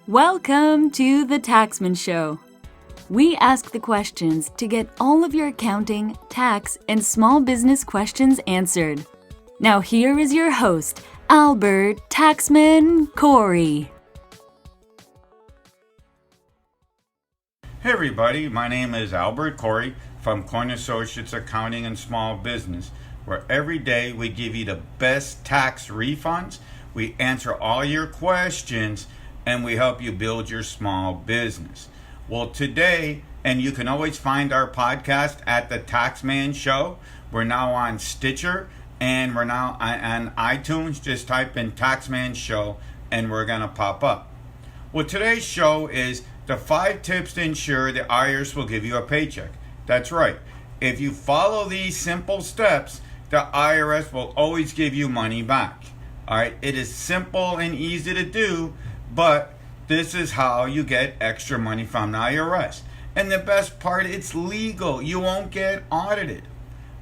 Welcome to the TAXMAN Show. We ask the questions to get all of your accounting, tax, and small business questions answered. Now here is your host, Albert Taxman Corey. Hey everybody, my name is Albert Corey from Coin Associates Accounting and Small Business, where every day we give you the best tax refunds, we answer all your questions, and we help you build your small business. Well, today, and you can always find our podcast at the TAXMAN Show. We're now on Stitcher, and we're now on iTunes. Just type in TAXMAN Show, and we're going to pop up. Well, today's show is the 5 tips to ensure the IRS will give you a paycheck. That's right. If you follow these simple steps, the IRS will always give you money back. All right. It is simple and easy to do, but this is how you get extra money from the IRS. And the best part, it's legal. You won't get audited.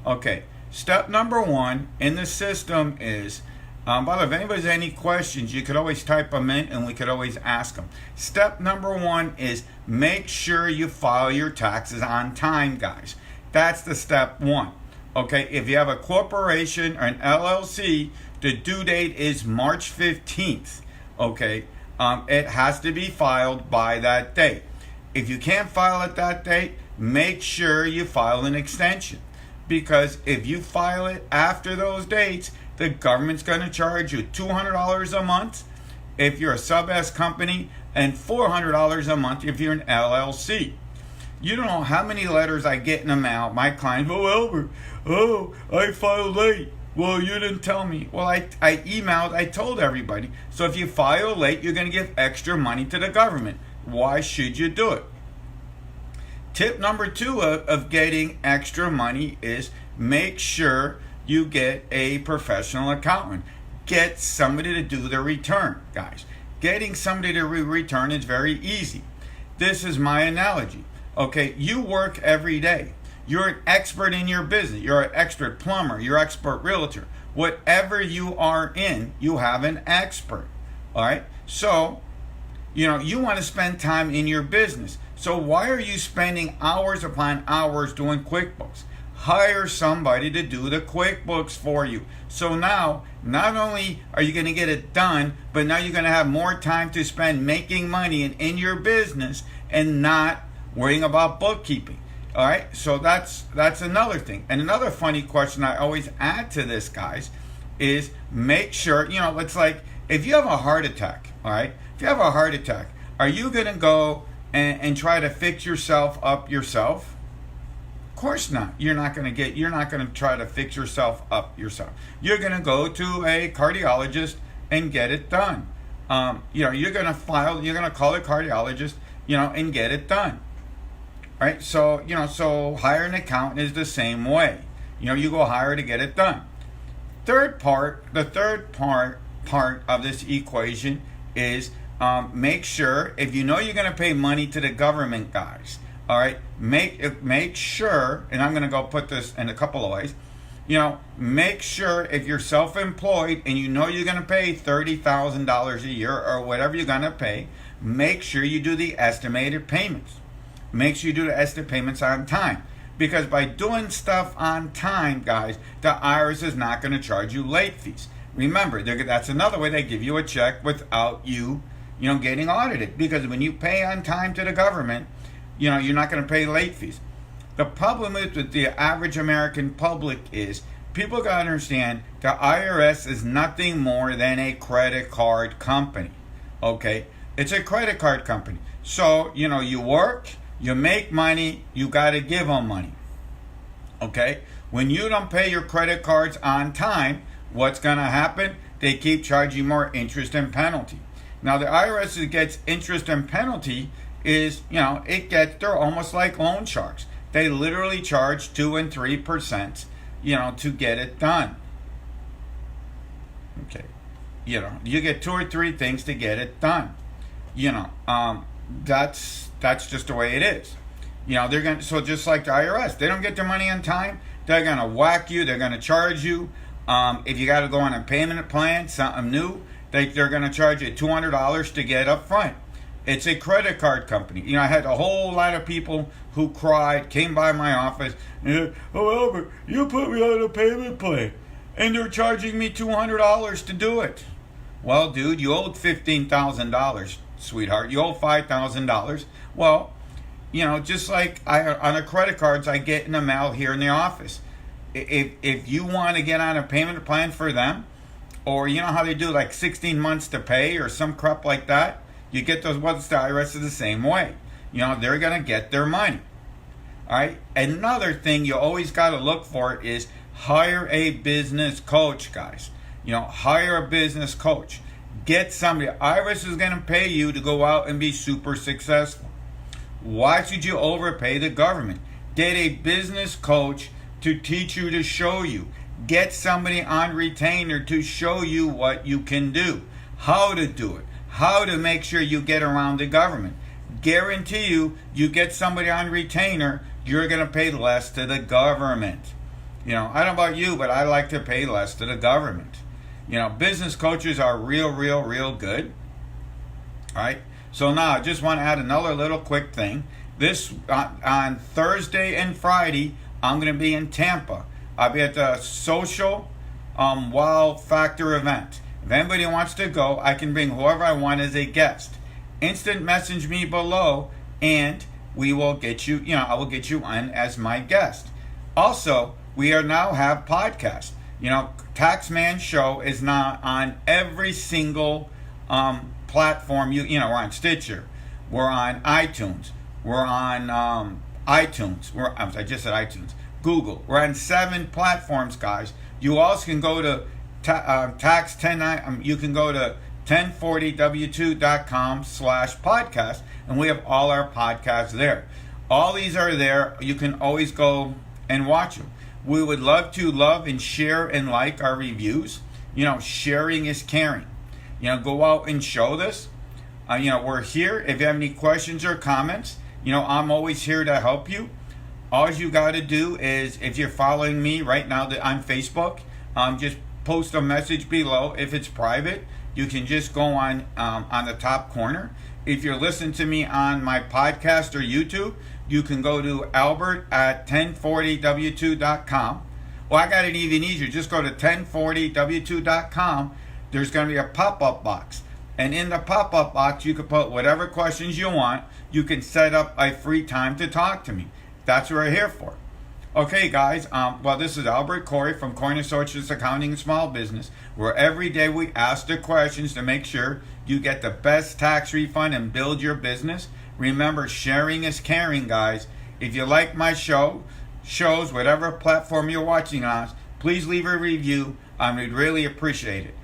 Okay. Step number 1 in the system is, by the way, if anybody has any questions, you could always type them in and we could always ask them. Step number 1 is make sure you file your taxes on time, guys. That's the step 1. Okay, if you have a corporation or an LLC, the due date is March 15th. Okay, it has to be filed by that date. If you can't file at that date, make sure you file an extension. Because if you file it after those dates, the government's going to charge you $200 a month if you're a sub-S company and $400 a month if you're an LLC. You don't know how many letters I get in the mail. My clients, Albert, I filed late. Well, you didn't tell me. Well, I emailed, I told everybody. So if you file late, you're going to give extra money to the government. Why should you do it? Tip number 2 of getting extra money is make sure you get a professional accountant. Get somebody to do the return, guys. Getting somebody to return is very easy. This is my analogy. Okay, you work every day. You're an expert in your business. You're an expert plumber. You're an expert realtor. Whatever you are in, you have an expert. All right? So, you want to spend time in your business. So why are you spending hours upon hours doing QuickBooks? Hire somebody to do the QuickBooks for you. So now, not only are you going to get it done, but now you're going to have more time to spend making money in your business and not worrying about bookkeeping. All right, so that's another thing. And another funny question I always add to this, guys, is make sure, it's like if you have a heart attack, all right, if you have a heart attack, are you going to go and try to fix yourself up yourself? Of course not. You're not going to try to fix yourself up yourself. You're going to go to a cardiologist and get it done. You're going to call a cardiologist, and get it done. Right? So, so hire an accountant is the same way. You go hire to get it done. The third part of this equation is make sure, if you're going to pay money to the government, guys, all right, make sure, and I'm going to go put this in a couple of ways, make sure if you're self-employed and you're going to pay $30,000 a year or whatever you're going to pay, make sure you do the estimated payments. Make sure you do the estimated payments on time. Because by doing stuff on time, guys, the IRS is not going to charge you late fees. Remember, that's another way they give you a check without you, getting audited. Because when you pay on time to the government, you're not going to pay late fees. The problem with the average American public is people got to understand the IRS is nothing more than a credit card company. Okay? It's a credit card company. So, you work, you make money, you got to give them money. Okay? When you don't pay your credit cards on time, what's going to happen? They keep charging more interest and penalty. Now, the IRS gets interest and penalty is, they're almost like loan sharks. They literally charge 2 and 3%, to get it done. Okay. You get 2 or 3 things to get it done. That's just the way it is. So just like the IRS, they don't get their money on time, they're going to whack you, they're going to charge you. If you got to go on a payment plan, something new, they're going to charge you $200 to get up front. It's a credit card company. You know, I had a whole lot of people who cried, came by my office, and said, "Oh, Albert, you put me on a payment plan, and they're charging me $200 to do it." Well, dude, you owed $15,000, sweetheart. You owe $5,000. Well, you know, just like on the credit cards I get in the mail here in the office. If you want to get on a payment plan for them, or you know how they do like 16 months to pay or some crap like that, you get those ones. The IRS is the same way. You know, they're going to get their money. All right. Another thing you always got to look for is hire a business coach, guys. You know, hire a business coach. Get somebody. IRS is going to pay you to go out and be super successful. Why should you overpay the government? Get a business coach to teach you, to show you. Get somebody on retainer to show you what you can do, how to do it, how to make sure you get around the government. Guarantee you get somebody on retainer, you're going to pay less to the government. You know, I don't know about you, but I like to pay less to the government. You know, business coaches are real good. All right. So now I just want to add another little quick thing. This on Thursday and Friday, I'm going to be in Tampa. I'll be at the Social Wow Factor event. If anybody wants to go, I can bring whoever I want as a guest. Instant message me below, and we will get you. You know, I will get you on as my guest. Also, we are now have podcasts. You know, TAXMAN Show is now on every single platform. You know, we're on Stitcher, we're on iTunes, we're on iTunes. I just said iTunes. Google. We're on 7 platforms, guys. You also can go to tax 10. You can go to 1040w2.com/podcast, and we have all our podcasts there. All these are there. You can always go and watch them. We would love to love and share and like our reviews. You know, sharing is caring. You know, go out and show this. You know, we're here. If you have any questions or comments, you know, I'm always here to help you. All you got to do is, if you're following me right now on Facebook, just post a message below. If it's private, you can just go on the top corner. If you're listening to me on my podcast or YouTube, you can go to Albert at 1040w2.com. Well, I got it even easier. Just go to 1040w2.com. There's going to be a pop-up box. And in the pop-up box, you can put whatever questions you want. You can set up a free time to talk to me. That's what we're here for. Okay, guys. Well, this is Albert Corey from Corey & Associates Accounting and Small Business, where every day we ask the questions to make sure you get the best tax refund and build your business. Remember, sharing is caring, guys. If you like my shows, whatever platform you're watching on, please leave a review. We'd really appreciate it.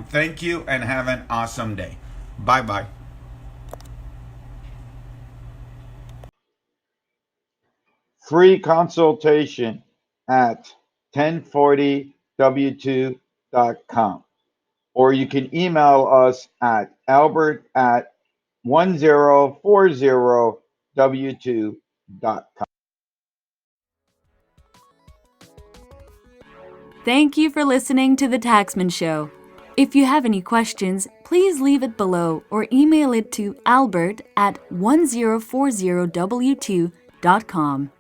Thank you, and have an awesome day. Bye-bye. Free consultation at 1040w2.com, or you can email us at albert@1040w2.com. Thank you for listening to The TAXMAN Show. If you have any questions, please leave it below or email it to albert@1040w2.com.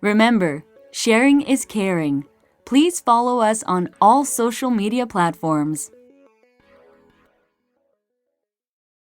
Remember, sharing is caring. Please follow us on all social media platforms.